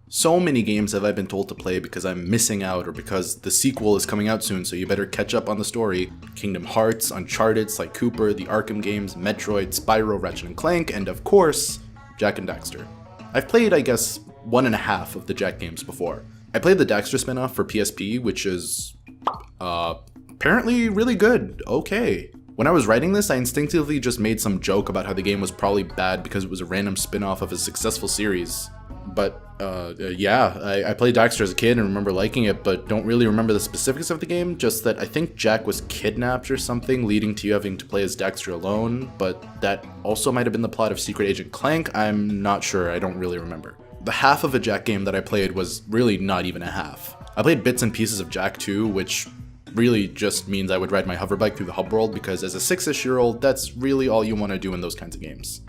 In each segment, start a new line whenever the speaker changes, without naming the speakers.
So many games have I been told to play because I'm missing out or because the sequel is coming out soon, so you better catch up on the story. Kingdom Hearts, Uncharted, Sly Cooper, the Arkham games, Metroid, Spyro, Ratchet and Clank, and of course, Jak and Daxter. I've played, I guess, 1.5 of the Jak games before. I played the Daxter spinoff for PSP, which is, apparently really good. Okay. When I was writing this, I instinctively just made some joke about how the game was probably bad because it was a random spin-off of a successful series. But, I played Daxter as a kid and remember liking it, but don't really remember the specifics of the game, just that I think Jak was kidnapped or something, leading to you having to play as Daxter alone, but that also might have been the plot of Secret Agent Clank. I'm not sure, I don't really remember. The half of a Jak game that I played was really not even a half. I played bits and pieces of Jak 2, which really just means I would ride my hoverbike through the hub world, because as a 6-ish-year-old, that's really all you want to do in those kinds of games.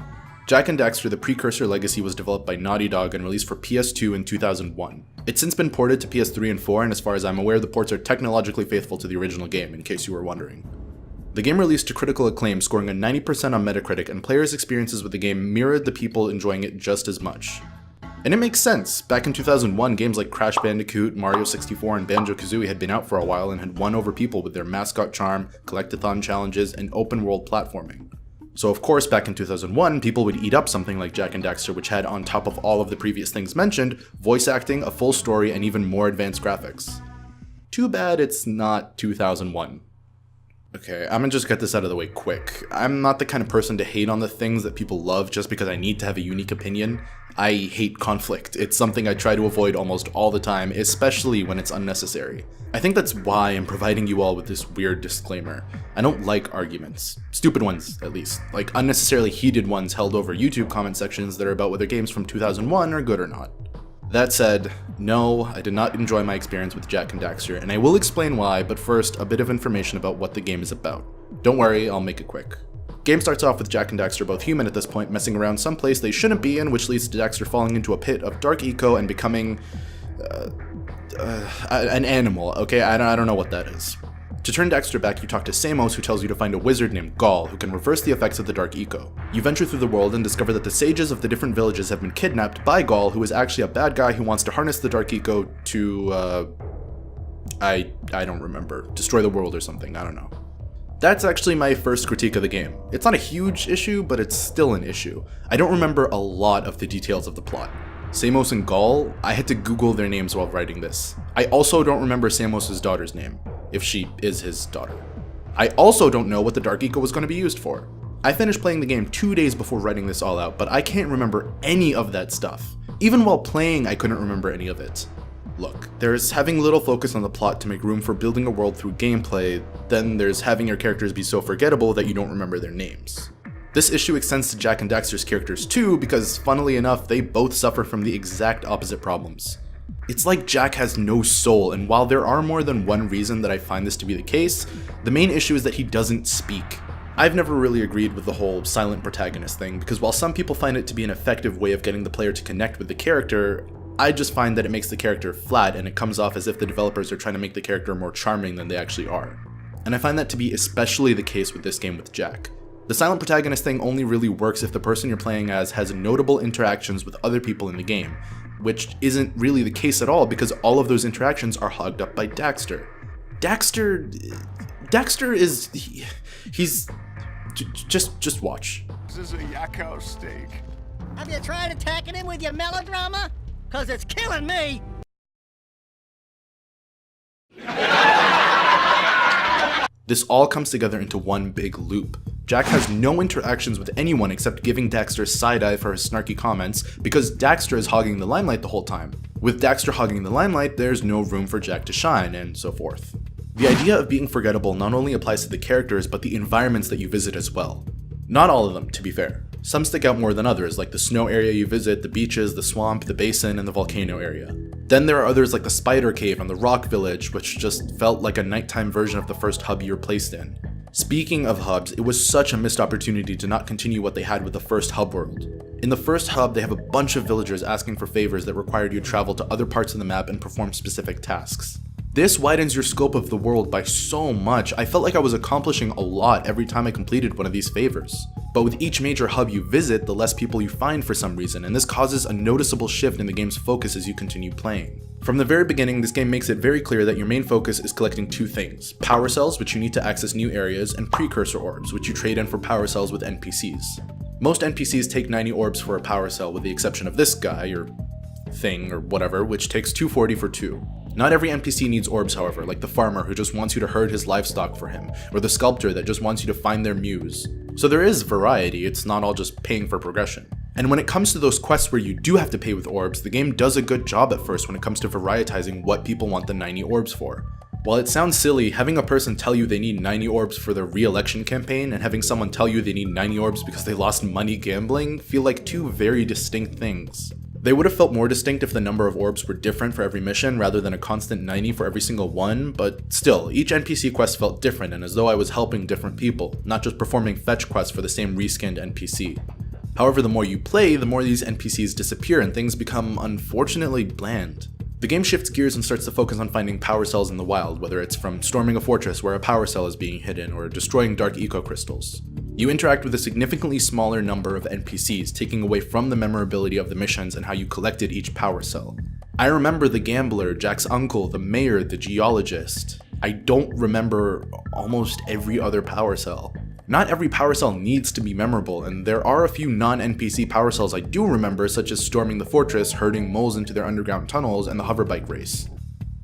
Jak and Daxter: The Precursor Legacy was developed by Naughty Dog and released for PS2 in 2001. It's since been ported to PS3 and 4, and as far as I'm aware, the ports are technologically faithful to the original game, in case you were wondering. The game released to critical acclaim, scoring a 90% on Metacritic, and players' experiences with the game mirrored the people enjoying it just as much. And it makes sense. Back in 2001, games like Crash Bandicoot, Mario 64, and Banjo-Kazooie had been out for a while and had won over people with their mascot charm, collectathon challenges, and open-world platforming. So of course, back in 2001, people would eat up something like Jak and Daxter, which had, on top of all of the previous things mentioned, voice acting, a full story, and even more advanced graphics. Too bad it's not 2001. Okay, I'm gonna just get this out of the way quick. I'm not the kind of person to hate on the things that people love just because I need to have a unique opinion. I hate conflict. It's something I try to avoid almost all the time, especially when it's unnecessary. I think that's why I'm providing you all with this weird disclaimer. I don't like arguments. Stupid ones, at least. Like unnecessarily heated ones held over YouTube comment sections that are about whether games from 2001 are good or not. That said, no, I did not enjoy my experience with Jak and Daxter, and I will explain why, but first, a bit of information about what the game is about. Don't worry, I'll make it quick. Game starts off with Jak and Daxter, both human at this point, messing around someplace they shouldn't be in, which leads to Daxter falling into a pit of dark eco and becoming an animal. Okay, I don't know what that is. To turn Daxter back, you talk to Samos, who tells you to find a wizard named Gaul, who can reverse the effects of the dark eco. You venture through the world and discover that the sages of the different villages have been kidnapped by Gaul, who is actually a bad guy who wants to harness the dark eco to, I don't remember. Destroy the world or something, I don't know. That's actually my first critique of the game. It's not a huge issue, but it's still an issue. I don't remember a lot of the details of the plot. Samos and Gaul, I had to Google their names while writing this. I also don't remember Samos's daughter's name, if she is his daughter. I also don't know what the dark eco was going to be used for. I finished playing the game 2 days before writing this all out, but I can't remember any of that stuff. Even while playing, I couldn't remember any of it. Look, there's having little focus on the plot to make room for building a world through gameplay, then there's having your characters be so forgettable that you don't remember their names. This issue extends to Jak and Daxter's characters too, because funnily enough, they both suffer from the exact opposite problems. It's like Jak has no soul, and while there are more than one reason that I find this to be the case, the main issue is that he doesn't speak. I've never really agreed with the whole silent protagonist thing, because while some people find it to be an effective way of getting the player to connect with the character, I just find that it makes the character flat and it comes off as if the developers are trying to make the character more charming than they actually are. And I find that to be especially the case with this game with Jak. The silent protagonist thing only really works if the person you're playing as has notable interactions with other people in the game, which isn't really the case at all because all of those interactions are hogged up by Daxter. Daxter is... he's... Just watch.
This is a yak house steak.
Have you tried attacking him with your melodrama? Cause it's killing me!
This all comes together into one big loop. Jak has no interactions with anyone except giving Daxter side-eye for his snarky comments because Daxter is hogging the limelight the whole time. With Daxter hogging the limelight, there's no room for Jak to shine, and so forth. The idea of being forgettable not only applies to the characters, but the environments that you visit as well. Not all of them, to be fair. Some stick out more than others, like the snow area you visit, the beaches, the swamp, the basin, and the volcano area. Then there are others like the spider cave and the rock village, which just felt like a nighttime version of the first hub you were placed in. Speaking of hubs, it was such a missed opportunity to not continue what they had with the first hub world. In the first hub, they have a bunch of villagers asking for favors that required you to travel to other parts of the map and perform specific tasks. This widens your scope of the world by so much. I felt like I was accomplishing a lot every time I completed one of these favors. But with each major hub you visit, the less people you find for some reason, and this causes a noticeable shift in the game's focus as you continue playing. From the very beginning, this game makes it very clear that your main focus is collecting two things: power cells, which you need to access new areas, and precursor orbs, which you trade in for power cells with NPCs. Most NPCs take 90 orbs for a power cell, with the exception of this guy, or thing, or whatever, which takes 240 for 2. Not every NPC needs orbs, however, like the farmer who just wants you to herd his livestock for him, or the sculptor that just wants you to find their muse. So there is variety, it's not all just paying for progression. And when it comes to those quests where you do have to pay with orbs, the game does a good job at first when it comes to varietizing what people want the 90 orbs for. While it sounds silly, having a person tell you they need 90 orbs for their re-election campaign and having someone tell you they need 90 orbs because they lost money gambling feel like two very distinct things. They would have felt more distinct if the number of orbs were different for every mission rather than a constant 90 for every single one, but still, each NPC quest felt different and as though I was helping different people, not just performing fetch quests for the same reskinned NPC. However, the more you play, the more these NPCs disappear and things become unfortunately bland. The game shifts gears and starts to focus on finding power cells in the wild, whether it's from storming a fortress where a power cell is being hidden or destroying dark eco crystals. You interact with a significantly smaller number of NPCs, taking away from the memorability of the missions and how you collected each power cell. I remember the gambler, Jack's uncle, the mayor, the geologist. I don't remember almost every other power cell. Not every power cell needs to be memorable, and there are a few non-NPC power cells I do remember, such as storming the fortress, herding moles into their underground tunnels, and the hoverbike race.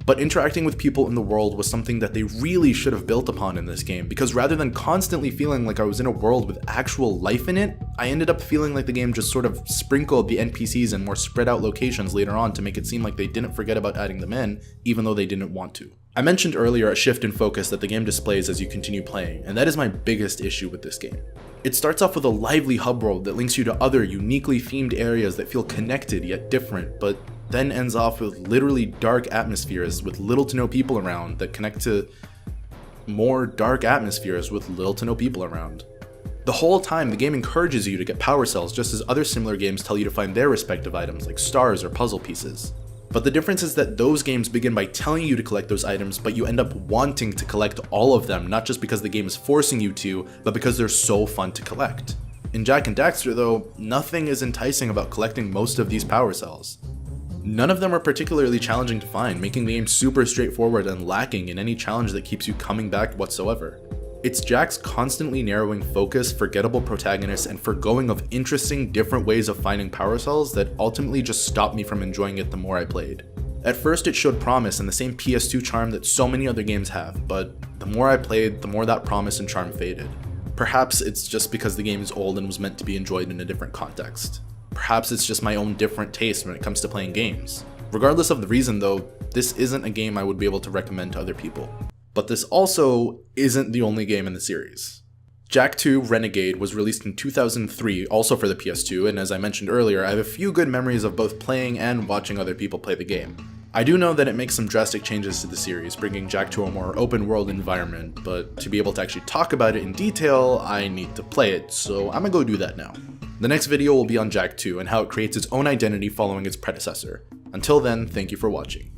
But interacting with people in the world was something that they really should have built upon in this game, because rather than constantly feeling like I was in a world with actual life in it, I ended up feeling like the game just sort of sprinkled the NPCs in more spread out locations later on to make it seem like they didn't forget about adding them in, even though they didn't want to. I mentioned earlier a shift in focus that the game displays as you continue playing, and that is my biggest issue with this game. It starts off with a lively hub world that links you to other uniquely themed areas that feel connected yet different, but then ends off with literally dark atmospheres with little to no people around that connect to more dark atmospheres with little to no people around. The whole time, the game encourages you to get power cells just as other similar games tell you to find their respective items like stars or puzzle pieces. But the difference is that those games begin by telling you to collect those items, but you end up wanting to collect all of them, not just because the game is forcing you to, but because they're so fun to collect. In Jak and Daxter though, nothing is enticing about collecting most of these power cells. None of them are particularly challenging to find, making the game super straightforward and lacking in any challenge that keeps you coming back whatsoever. It's Jak's constantly narrowing focus, forgettable protagonists, and forgoing of interesting, different ways of finding power cells that ultimately just stopped me from enjoying it the more I played. At first it showed promise and the same PS2 charm that so many other games have, but the more I played, the more that promise and charm faded. Perhaps it's just because the game is old and was meant to be enjoyed in a different context. Perhaps it's just my own different taste when it comes to playing games. Regardless of the reason though, this isn't a game I would be able to recommend to other people. But this also isn't the only game in the series. Jak 2 Renegade was released in 2003, also for the PS2, and as I mentioned earlier, I have a few good memories of both playing and watching other people play the game. I do know that it makes some drastic changes to the series, bringing Jak to a more open world environment, but to be able to actually talk about it in detail, I need to play it, so I'm gonna go do that now. The next video will be on Jak 2 and how it creates its own identity following its predecessor. Until then, thank you for watching.